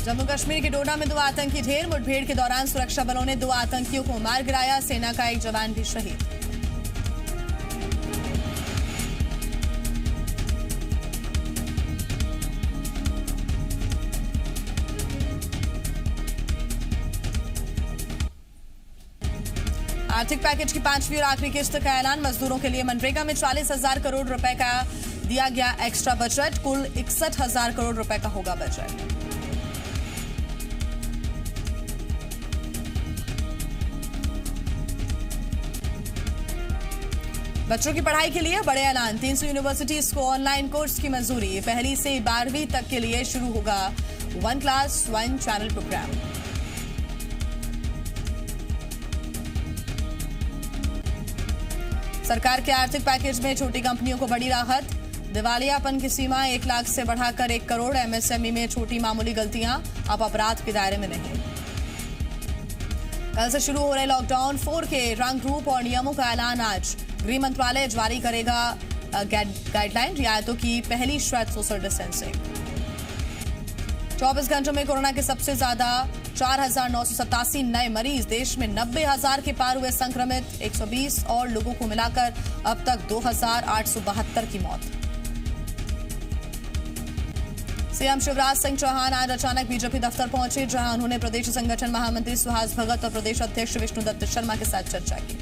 जम्मू कश्मीर के डोडा में 2 आतंकी ढेर। मुठभेड़ के दौरान सुरक्षा बलों ने 2 आतंकियों को मार गिराया। सेना का एक जवान भी शहीद। आर्थिक पैकेज की 5वीं और आखिरी किस्त का ऐलान। मजदूरों के लिए मनरेगा में 40,000 करोड़ रुपए का दिया गया एक्स्ट्रा बजट। कुल 61,000 करोड़ रुपए का होगा बजट। बच्चों की पढ़ाई के लिए बड़े ऐलान। 300 यूनिवर्सिटीज को ऑनलाइन कोर्स की मंजूरी। पहली से 12वीं तक के लिए शुरू होगा 1 क्लास 1 चैनल प्रोग्राम। सरकार के आर्थिक पैकेज में छोटी कंपनियों को बड़ी राहत। दिवालियापन की सीमा 1 लाख से बढ़ाकर 1 करोड़। एमएसएमई में छोटी मामूली गलतियां अब अपराध के दायरे में नहीं। कल से शुरू हो रहे लॉकडाउन 4 के रंग रूप और नियमों का ऐलान आज। गृह मंत्रालय जारी करेगा गाइडलाइन। रियायतों की पहली शर्त सोशल डिस्टेंसिंग। 24 घंटों में कोरोना के सबसे ज्यादा 4,987 नए मरीज। देश में 90,000 के पार हुए संक्रमित। 120 और लोगों को मिलाकर अब तक 2,872 की मौत। सीएम शिवराज सिंह चौहान आज अचानक बीजेपी दफ्तर पहुंचे, जहां उन्होंने प्रदेश संगठन महामंत्री सुहास भगत और प्रदेश अध्यक्ष विष्णुदत्त शर्मा के साथ चर्चा की।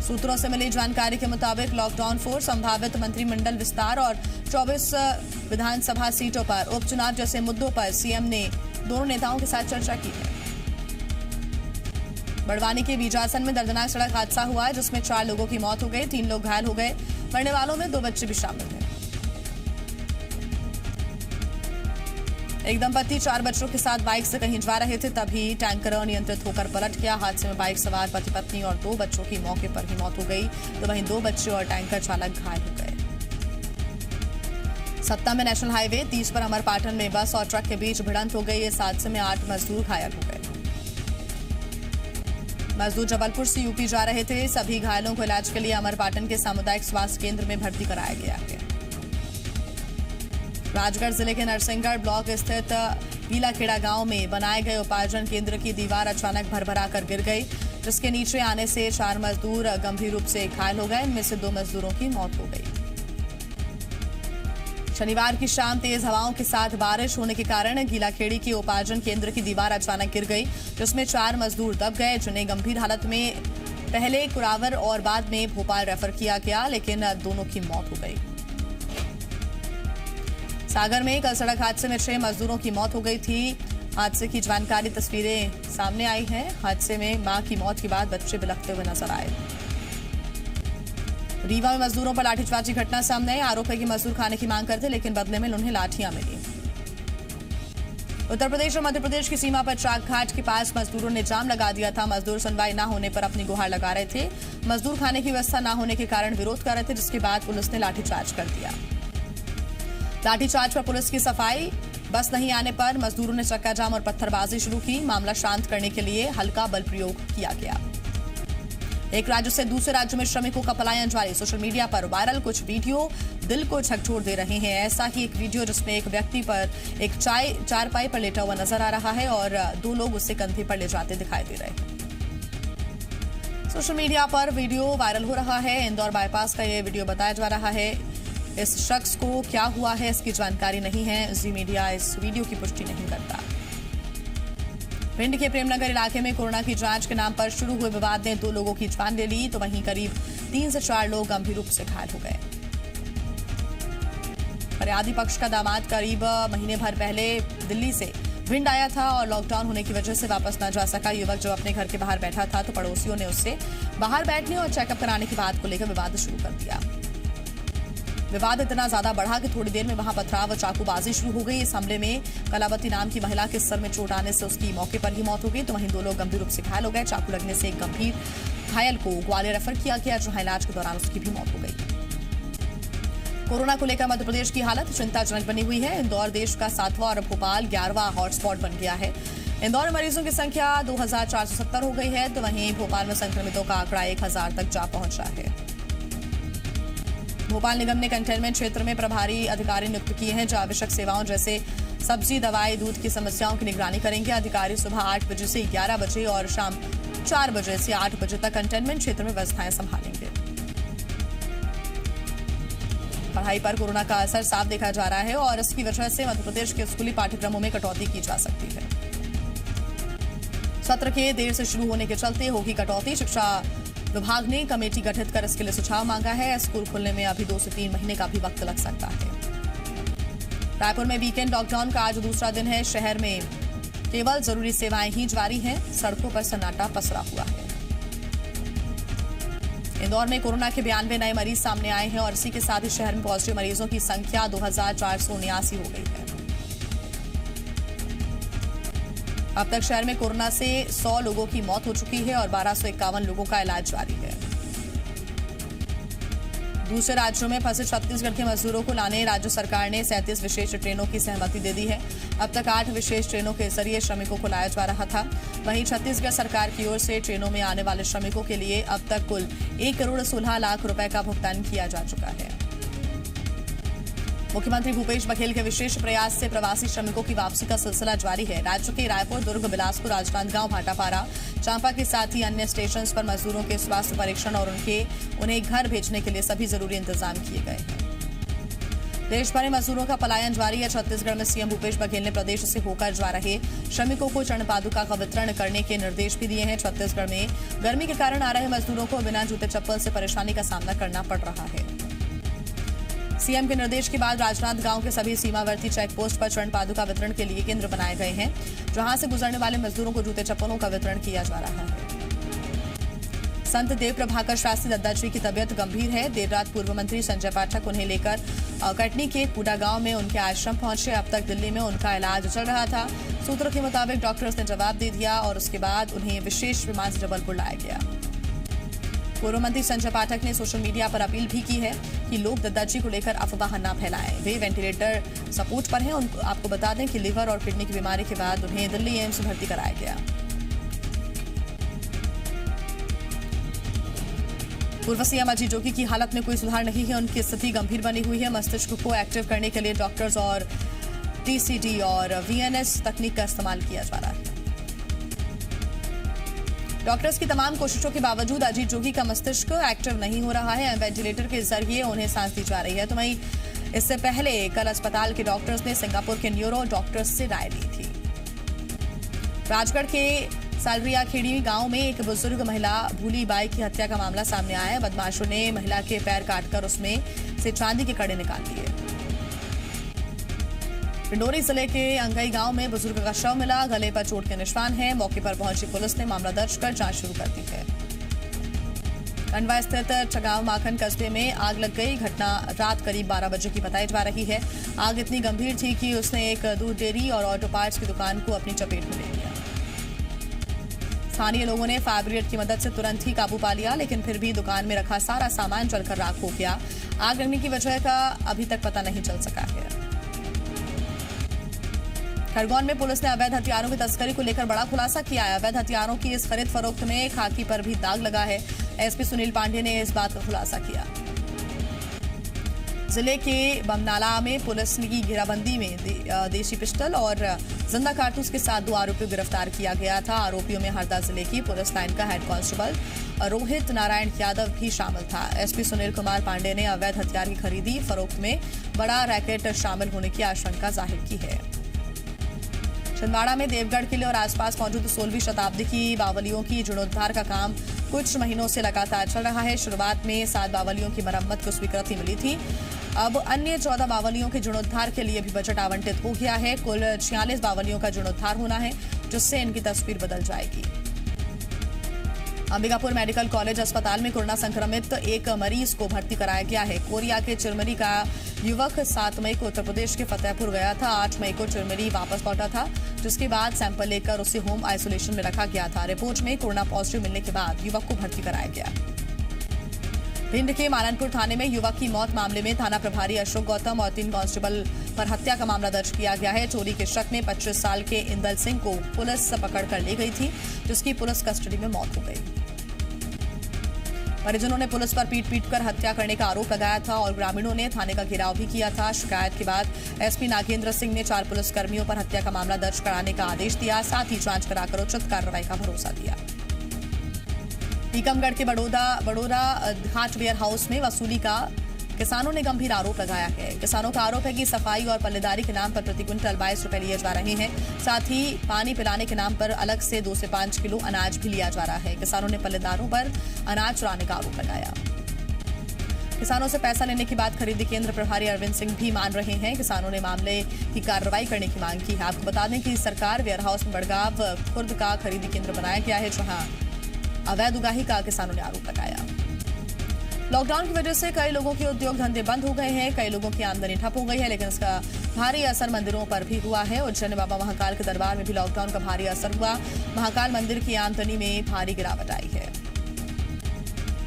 सूत्रों से मिली जानकारी के मुताबिक लॉकडाउन 4, संभावित मंत्रिमंडल विस्तार और 24 विधानसभा सीटों पर उपचुनाव जैसे मुद्दों पर सीएम ने दोनों नेताओं के साथ चर्चा की है। बड़वानी के बीजासन में दर्दनाक सड़क हादसा हुआ है, जिसमें 4 लोगों की मौत हो गई, 3 लोग घायल हो गए। मरने वालों में 2 बच्चे भी शामिल हैं। एक दंपति 4 बच्चों के साथ बाइक से कहीं जा रहे थे, तभी टैंकर अनियंत्रित होकर पलट गया। हादसे में बाइक सवार पति पत्नी और 2 बच्चों की मौके पर ही मौत हो गई, तो वहीं 2 बच्चे और टैंकर चालक घायल हो गए। सत्ता में नेशनल हाईवे 30 पर अमरपाटन में बस और ट्रक के बीच भिड़ंत हो गई। इस हादसे में 8 मजदूर घायल हो गए। मजदूर जबलपुर से यूपी जा रहे थे। सभी घायलों को इलाज के लिए अमरपाटन के सामुदायिक स्वास्थ्य केंद्र में भर्ती कराया गया है। राजगढ़ जिले के नरसिंहगढ़ ब्लॉक स्थित पीलाखेड़ा गांव में बनाए गए उपार्जन केंद्र की दीवार अचानक भरभरा कर गिर गई, जिसके नीचे आने से 4 मजदूर गंभीर रूप से घायल हो गए। इनमें से 2 मजदूरों की मौत हो गई। शनिवार की शाम तेज हवाओं के साथ बारिश होने के कारण गीलाखेड़ी के उपार्जन केंद्र की दीवार अचानक गिर गई, जिसमें 4 मजदूर दब गए, जिन्हें गंभीर हालत में पहले कुरावर और बाद में भोपाल रेफर किया गया, लेकिन दोनों की मौत हो गई। सागर में कल सड़क हादसे में 6 मजदूरों की मौत हो गई थी। हादसे की जानकारी तस्वीरें सामने आई हैं। हादसे में मां की मौत के बाद बच्चे बिलखते हुए नजर आए। रीवा में मजदूरों पर लाठीचार्ज की घटना सामने आई। आरोप है कि मजदूर खाने की मांग करते, लेकिन बदले में उन्हें लाठियां मिली। उत्तर प्रदेश और मध्य प्रदेश की सीमा पर चाक घाट के पास मजदूरों ने जाम लगा दिया था। मजदूर सुनवाई न होने पर अपनी गुहार लगा रहे थे। मजदूर खाने की व्यवस्था न होने के कारण विरोध कर रहे थे, जिसके बाद पुलिस ने लाठीचार्ज कर दिया। लाठीचार्ज पर पुलिस की सफाई। बस नहीं आने पर मजदूरों ने चक्का जाम और पत्थरबाजी शुरू की। मामला शांत करने के लिए हल्का बल प्रयोग किया गया। एक राज्य से दूसरे राज्य में श्रमिकों का पलायन जारी। सोशल मीडिया पर वायरल कुछ वीडियो दिल को झकझोर दे रहे हैं। ऐसा ही एक वीडियो जिसमें एक व्यक्ति पर एक चारपाई पर लेटा हुआ नजर आ रहा है और 2 लोग उसे कंधे पर ले जाते दिखाई दे रहे हैं। सोशल मीडिया पर वीडियो वायरल हो रहा है। इंदौर बाईपास का यह वीडियो बताया जा रहा है। इस शख्स को क्या हुआ है इसकी जानकारी नहीं है। जी मीडिया इस वीडियो की पुष्टि नहीं करता। भिंड के प्रेमनगर इलाके में कोरोना की जांच के नाम पर शुरू हुए विवाद ने 2 लोगों की जान ले ली, तो वहीं करीब 3 से 4 लोग गंभीर रूप से घायल हो गए। फरियादी पक्ष का दामाद करीब महीने भर पहले दिल्ली से भिंड आया था और लॉकडाउन होने की वजह से वापस न जा सका। युवक जब अपने घर के बाहर बैठा था तो पड़ोसियों ने उससे बाहर बैठने और चेकअप कराने की बात को लेकर विवाद शुरू कर दिया। विवाद इतना ज्यादा बढ़ा कि थोड़ी देर में वहां पथराव और चाकूबाजी शुरू हो गई। इस हमले में कलावती नाम की महिला के सर में चोट आने से उसकी मौके पर ही मौत हो गई, तो वहीं 2 लोग गंभीर रूप से घायल हो गए। चाकू लगने से एक गंभीर घायल को ग्वालियर रेफर किया गया, जहां इलाज के दौरान उसकी भी मौत हो गई। कोरोना को लेकर मध्य प्रदेश की हालत चिंताजनक बनी हुई है। इंदौर देश का 7वां और भोपाल 11वां हॉटस्पॉट बन गया है। इंदौर में मरीजों की संख्या 2,470 हो गई है, तो वहीं भोपाल में संक्रमितों का आंकड़ा 1,000 तक जा पहुंचा है। भोपाल निगम ने कंटेनमेंट क्षेत्र में प्रभारी अधिकारी नियुक्त किए हैं, जो आवश्यक सेवाओं जैसे सब्जी, दवाई, दूध की समस्याओं की निगरानी करेंगे। अधिकारी सुबह 8 बजे से 11 बजे और शाम 4 बजे से 8 बजे तक कंटेनमेंट क्षेत्र में व्यवस्थाएं संभालेंगे। पढ़ाई पर कोरोना का असर साफ देखा जा रहा है और इसकी वजह से मध्य प्रदेश के स्कूली पाठ्यक्रमों में कटौती की जा सकती है। सत्र के देर से शुरू होने के चलते होगी कटौती। शिक्षा विभाग ने कमेटी गठित कर इसके लिए सुझाव मांगा है। स्कूल खुलने में अभी 2 से 3 महीने का भी वक्त लग सकता है। रायपुर में वीकेंड लॉकडाउन का आज दूसरा दिन है। शहर में केवल जरूरी सेवाएं ही जारी हैं। सड़कों पर सन्नाटा पसरा हुआ है। इंदौर में कोरोना के 92 नए मरीज सामने आए हैं और इसी के साथ ही शहर में पॉजिटिव मरीजों की संख्या 2479 हो गई है। अब तक शहर में कोरोना से 100 लोगों की मौत हो चुकी है और 1251 लोगों का इलाज जारी है। दूसरे राज्यों में फंसे छत्तीसगढ़ के मजदूरों को लाने राज्य सरकार ने 37 विशेष ट्रेनों की सहमति दे दी है। अब तक 8 विशेष ट्रेनों के जरिए श्रमिकों को लाया जा रहा था। वहीं छत्तीसगढ़ सरकार की ओर से ट्रेनों में आने वाले श्रमिकों के लिए अब तक कुल 1,16,00,000 रुपए का भुगतान किया जा चुका है। मुख्यमंत्री भूपेश बघेल के विशेष प्रयास से प्रवासी श्रमिकों की वापसी का सिलसिला जारी है। राज्य के रायपुर, दुर्ग, बिलासपुर, राजनांदगांव, भाटापारा, चांपा के साथ ही अन्य स्टेशन पर मजदूरों के स्वास्थ्य परीक्षण और उन्हें घर भेजने के लिए सभी जरूरी इंतजाम किए गए हैं। देश भर में मजदूरों का पलायन जारी है। छत्तीसगढ़ में सीएम भूपेश बघेल ने प्रदेश से होकर जा रहे श्रमिकों को चरण पादुका का वितरण करने के निर्देश भी दिए हैं। छत्तीसगढ़ में गर्मी के कारण आ रहे मजदूरों को बिना जूते चप्पल से परेशानी का सामना करना पड़ रहा है। सीएम के निर्देश के बाद राजनांदगांव के सभी सीमावर्ती चेक पोस्ट पर चरण पादुका वितरण के लिए केंद्र बनाए गए हैं, जहां से गुजरने वाले मजदूरों को जूते चप्पलों का वितरण किया जा रहा है। संत देव प्रभाकर शास्त्री दद्दा जी की तबियत गंभीर है। देर रात पूर्व मंत्री संजय पाठक उन्हें लेकर कटनी के कूडा गांव में उनके आश्रम पहुंचे। अब तक दिल्ली में उनका इलाज चल रहा था। सूत्रों के मुताबिक डॉक्टर्स ने जवाब दे दिया और उसके बाद उन्हें विशेष विमान से जबलपुर लाया गया। पूर्व मंत्री संजय पाठक ने सोशल मीडिया पर अपील भी की है कि लोग दद्दा जी को लेकर अफवाह न फैलाएं। वे वेंटिलेटर सपोर्ट पर हैं। आपको बता दें कि लिवर और किडनी की बीमारी के बाद उन्हें दिल्ली एम्स में भर्ती कराया गया। पूर्व सीएम अजीत जोगी की हालत में कोई सुधार नहीं है। उनकी स्थिति गंभीर बनी हुई है। मस्तिष्क को एक्टिव करने के लिए डॉक्टर्स और टीसीडी और वीएनएस तकनीक का इस्तेमाल किया जा रहा है। डॉक्टर्स की तमाम कोशिशों के बावजूद अजीत जोगी का मस्तिष्क एक्टिव नहीं हो रहा है। वेंटिलेटर के जरिए उन्हें सांस दी जा रही है। तो वहीं इससे पहले कल अस्पताल के डॉक्टर्स ने सिंगापुर के न्यूरो डॉक्टर्स से राय ली थी। राजगढ़ के सालरिया खेड़ी गांव में एक बुजुर्ग महिला भूली बाई की हत्या का मामला सामने आया है। बदमाशों ने महिला के पैर काटकर उसमें से चांदी के कड़े निकाल दिए। पिंडोरी जिले के अंगई गांव में बुजुर्ग का शव मिला। गले पर चोट के निशान हैं। मौके पर पहुंची पुलिस ने मामला दर्ज कर जांच शुरू कर दी है। खंडवा स्थित चगांव माखन कस्बे में आग लग गई। घटना रात करीब 12 बजे की बताई जा रही है। आग इतनी गंभीर थी कि उसने एक दूध डेयरी और ऑटो पार्ट्स की दुकान को अपनी चपेट में ले लिया। स्थानीय लोगों ने फायर ब्रिगेड की मदद से तुरंत ही काबू पा लिया, लेकिन फिर भी दुकान में रखा सारा सामान जलकर राख हो गया। आग लगने की वजह का अभी तक पता नहीं चल सका है। खरगोन में पुलिस ने अवैध हथियारों की तस्करी को लेकर बड़ा खुलासा किया है। अवैध हथियारों की इस खरीद फरोख्त में खाकी पर भी दाग लगा है। एसपी सुनील पांडे ने इस बात का खुलासा किया। जिले के बमनाला में पुलिस की घेराबंदी में देशी पिस्टल और जिंदा कारतूस के साथ 2 आरोपियों को गिरफ्तार किया गया था। आरोपियों में हरदा जिले की पुलिस लाइन का हेड कांस्टेबल रोहित नारायण यादव भी शामिल था। एसपी सुनील कुमार पांडे ने अवैध हथियार की खरीदी फरोख्त में बड़ा रैकेट शामिल होने की आशंका जाहिर की है। छिंदवाड़ा में देवगढ़ किले और आसपास मौजूद 16वीं शताब्दी की बावलियों की जीर्णोद्धार का काम कुछ महीनों से लगातार चल रहा है। शुरुआत में 7 बावलियों की मरम्मत को स्वीकृति मिली थी। अब अन्य 14 बावलियों के जीर्णोद्धार के लिए भी बजट आवंटित हो गया है। कुल 46 बावलियों का जीर्णोद्धार होना है, जिससे इनकी तस्वीर बदल जाएगी। अंबिकापुर मेडिकल कॉलेज अस्पताल में कोरोना संक्रमित एक मरीज को भर्ती कराया गया है। कोरिया के चिरमिरी का युवक 7 मई को उत्तर प्रदेश के फतेहपुर गया था। 8 मई को चिरमिरी वापस लौटा था, जिसके बाद सैंपल लेकर उसे होम आइसोलेशन में रखा गया था। रिपोर्ट में कोरोना पॉजिटिव मिलने के बाद युवक को भर्ती कराया गया। भिंड के मालनपुर थाने में युवक की मौत मामले में थाना प्रभारी अशोक गौतम और 3 कांस्टेबल पर हत्या का मामला दर्ज किया गया है। चोरी के शक में 25 साल के इंदल सिंह को पुलिस पकड़कर ले गई थी, जिसकी पुलिस कस्टडी में मौत हो गई। परिजनों ने पुलिस पर पीट कर हत्या करने का आरोप लगाया था और ग्रामीणों ने थाने का घेराव भी किया था। शिकायत के बाद एसपी नागेंद्र सिंह ने 4 पुलिसकर्मियों पर हत्या का मामला दर्ज कराने का आदेश दिया, साथ ही जांच कराकर उचित कार्रवाई का भरोसा दिया। टीकमगढ़ के बड़ोरा घाट वेयर हाउस में वसूली का किसानों ने गंभीर आरोप लगाया है। किसानों का आरोप है कि सफाई और पल्लेदारी के नाम पर प्रति क्विंटल 22 रुपए लिए जा रहे हैं। साथ ही पानी पिलाने के नाम पर अलग से 2 से 5 किलो अनाज भी लिया जा रहा है। किसानों ने पल्लेदारों पर अनाज चुराने का आरोप लगाया। किसानों से पैसा लेने की बात खरीदी केंद्र प्रभारी अरविंद सिंह भी मान रहे हैं। किसानों ने मामले की कार्रवाई करने की मांग की है। आपको बता दें कि सरकार वेयर हाउस में बड़गांव खुर्द का खरीदी केंद्र बनाया गया है, जहां अवैध उगाही का किसानों ने आरोप लगाया। लॉकडाउन की वजह से कई लोगों के उद्योग धंधे बंद हो गए हैं, कई लोगों की आमदनी ठप हो गई है, लेकिन इसका भारी असर मंदिरों पर भी हुआ है। उज्जैन बाबा महाकाल के दरबार में भी लॉकडाउन का भारी असर हुआ। महाकाल मंदिर की आमदनी में भारी गिरावट आई है।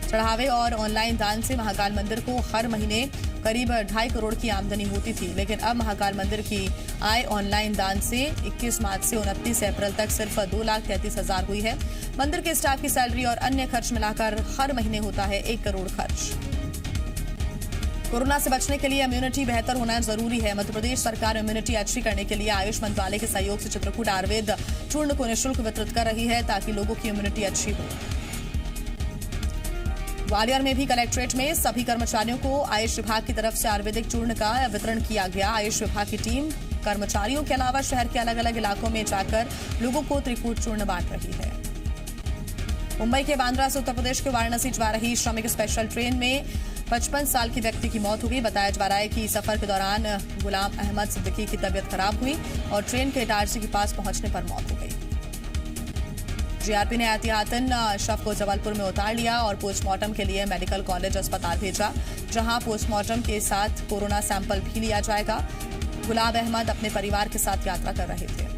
चढ़ावे और ऑनलाइन दान से महाकाल मंदिर को हर महीने करीब 2.5 करोड़ की आमदनी होती थी, लेकिन अब महाकाल मंदिर की आय ऑनलाइन दान से 21 मार्च से 29 अप्रैल तक सिर्फ 2,33,000 हुई है। मंदिर के स्टाफ की सैलरी और अन्य खर्च मिलाकर हर महीने होता है 1 करोड़ खर्च। कोरोना से बचने के लिए इम्यूनिटी बेहतर होना जरूरी है। मध्य प्रदेश सरकार इम्यूनिटी अच्छी करने के लिए आयुष मंत्रालय के सहयोग से चित्रकूट आयुर्वेद चूर्ण को निःशुल्क वितरित कर रही है, ताकि लोगों की इम्यूनिटी अच्छी हो। ग्वालियर में भी कलेक्ट्रेट में सभी कर्मचारियों को आयुष विभाग की तरफ से आयुर्वेदिक चूर्ण का वितरण किया गया। आयुष विभाग की टीम कर्मचारियों के अलावा शहर के अलग अलग इलाकों में जाकर लोगों को त्रिकूट चूर्ण बांट रही है। मुंबई के बांद्रा से उत्तर प्रदेश के वाराणसी जा रही श्रमिक स्पेशल ट्रेन में 55 साल के व्यक्ति की मौत हो गई। बताया जा रहा है कि सफर के दौरान गुलाम अहमद सिद्दीकी की तबीयत खराब हुई और ट्रेन के इटारसी के पास पहुंचने पर मौत हो गई। जीआरपी ने एहतियातन शव को जबलपुर में उतार लिया और पोस्टमार्टम के लिए मेडिकल कॉलेज अस्पताल भेजा, जहां पोस्टमार्टम के साथ कोरोना सैंपल भी लिया जाएगा। गुलाम अहमद अपने परिवार के साथ यात्रा कर रहे थे।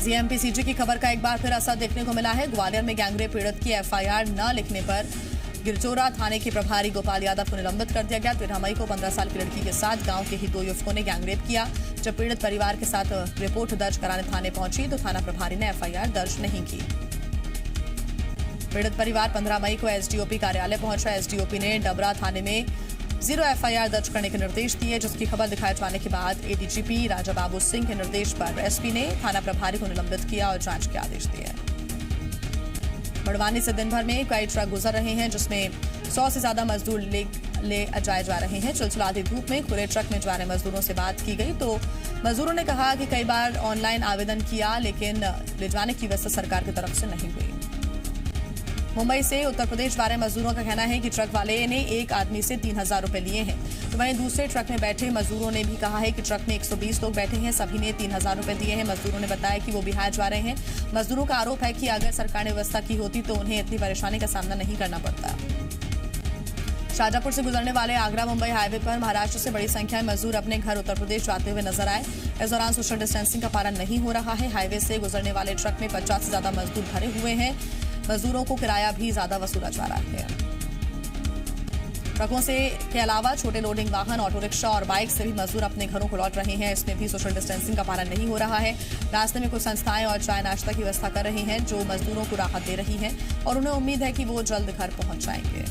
जीएमपीसीजी की खबर का एक बार फिर असर देखने को मिला है। ग्वालियर में गैंगरेप पीड़ित की एफआईआर न लिखने पर गिरचोरा थाने के प्रभारी गोपाल यादव को निलंबित कर दिया गया। 13 मई को 15 साल की लड़की के साथ गांव के ही 2 युवकों ने गैंगरेप किया। जब पीड़ित परिवार के साथ रिपोर्ट दर्ज कराने थाने पहुंची तो थाना प्रभारी ने एफआईआर दर्ज नहीं की। पीड़ित परिवार 15 मई को एसडीओपी कार्यालय पहुंचा। एसडीओपी ने डबरा थाने में 0 एफआईआर दर्ज करने के निर्देश दिए, जिसकी खबर दिखाए जाने के बाद एडीजीपी राजा बाबू सिंह के निर्देश पर एसपी ने थाना प्रभारी को निलंबित किया और जांच के आदेश दिए। बड़वानी से दिन भर में कई ट्रक गुजर रहे हैं, जिसमें 100 से ज्यादा मजदूर ले जाए जा रहे हैं। चिलचिलाती धूप में खुले ट्रक में जा रहे मजदूरों से बात की गई तो मजदूरों ने कहा कि कई बार ऑनलाइन आवेदन किया, लेकिन ले जाने की व्यवस्था सरकार की तरफ से नहीं हुई। मुंबई से उत्तर प्रदेश जा रहे मजदूरों का कहना है कि ट्रक वाले ने एक आदमी से 3,000 रुपए लिए हैं, तो वहीं दूसरे ट्रक में बैठे मजदूरों ने भी कहा है कि ट्रक में 120 लोग बैठे हैं, सभी ने 3,000 रुपए दिए हैं। मजदूरों ने बताया कि वो बिहार जा रहे हैं। मजदूरों का आरोप है कि अगर सरकार ने व्यवस्था की होती तो उन्हें इतनी परेशानी का सामना नहीं करना पड़ता। शाजापुर से गुजरने वाले आगरा मुंबई हाईवे पर महाराष्ट्र से बड़ी संख्या में मजदूर अपने घर उत्तर प्रदेश जाते हुए नजर आए। इस दौरान सोशल डिस्टेंसिंग का पालन नहीं हो रहा है। हाईवे से गुजरने वाले ट्रक में 50 से ज्यादा मजदूर भरे हुए हैं। मजदूरों को किराया भी ज्यादा वसूला जा रहा है। ट्रकों से के अलावा छोटे लोडिंग वाहन, ऑटो रिक्शा और बाइक से भी मजदूर अपने घरों को लौट रहे हैं। इसमें भी सोशल डिस्टेंसिंग का पालन नहीं हो रहा है। रास्ते में कुछ संस्थाएं और चाय नाश्ता की व्यवस्था कर रही हैं, जो मजदूरों को राहत दे रही हैं और उन्हें उम्मीद है कि वो जल्द घर पहुंच जाएंगे।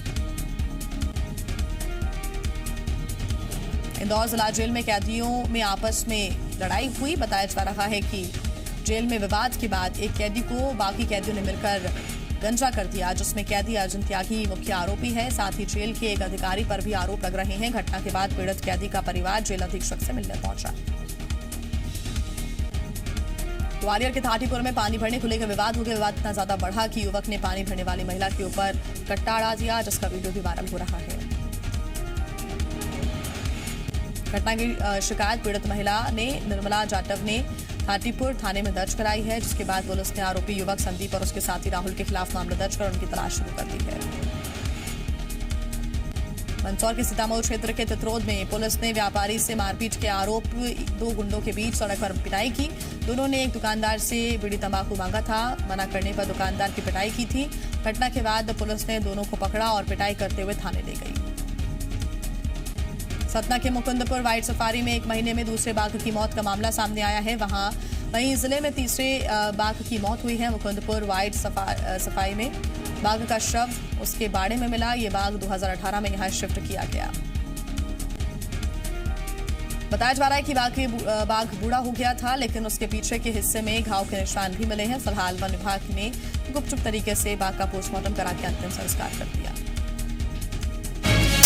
इंदौर जिला जेल में कैदियों में आपस में लड़ाई हुई। बताया जा रहा है कि जेल में विवाद के बाद एक कैदी को बाकी कैदियों ने मिलकर गंजा कर दिया, जिसमें कैदी अर्जुन त्यागी मुख्य आरोपी है। साथ ही जेल के एक अधिकारी पर भी आरोप लग रहे हैं। घटना के बाद पीड़ित कैदी का परिवार जेल अधीक्षक से मिलने पहुंचा। ग्वालियर के थाटीपुर में पानी भरने को लेकर विवाद हो गया। विवाद इतना ज्यादा बढ़ा कि युवक ने पानी भरने वाली महिला के ऊपर कट्टा अड़ा दिया, जिसका वीडियो भी वायरल हो रहा है। घटना की शिकायत पीड़ित महिला ने निर्मला जाटव ने थाटीपुर थाने में दर्ज कराई है, जिसके बाद पुलिस ने आरोपी युवक संदीप और उसके साथी राहुल के खिलाफ मामला दर्ज कर उनकी तलाश शुरू कर दी है। मंदसौर के सीतामऊ क्षेत्र के तितरोद में पुलिस ने व्यापारी से मारपीट के आरोप 2 गुंडों के बीच सड़क पर पिटाई की। दोनों ने एक दुकानदार से बीड़ी तंबाकू मांगा था, मना करने पर दुकानदार की पिटाई की थी। घटना के बाद पुलिस ने दोनों को पकड़ा और पिटाई करते हुए थाने ले गई। सतना के मुकुंदपुर वाइट सफारी में 1 महीने में दूसरे बाघ की मौत का मामला सामने आया है। वहीं जिले में तीसरे बाघ की मौत हुई है। मुकुंदपुर वाइट सफारी में बाघ का शव उसके बाड़े में मिला। ये बाघ 2018 में यहां शिफ्ट किया गया। बताया जा रहा है कि बाघ बूढ़ा हो गया था, लेकिन उसके पीछे के हिस्से में घाव के निशान भी मिले हैं। फिलहाल वन विभाग ने गुपचुप तरीके से बाघ का पोस्टमार्टम करा के अंतिम संस्कार कर दिया।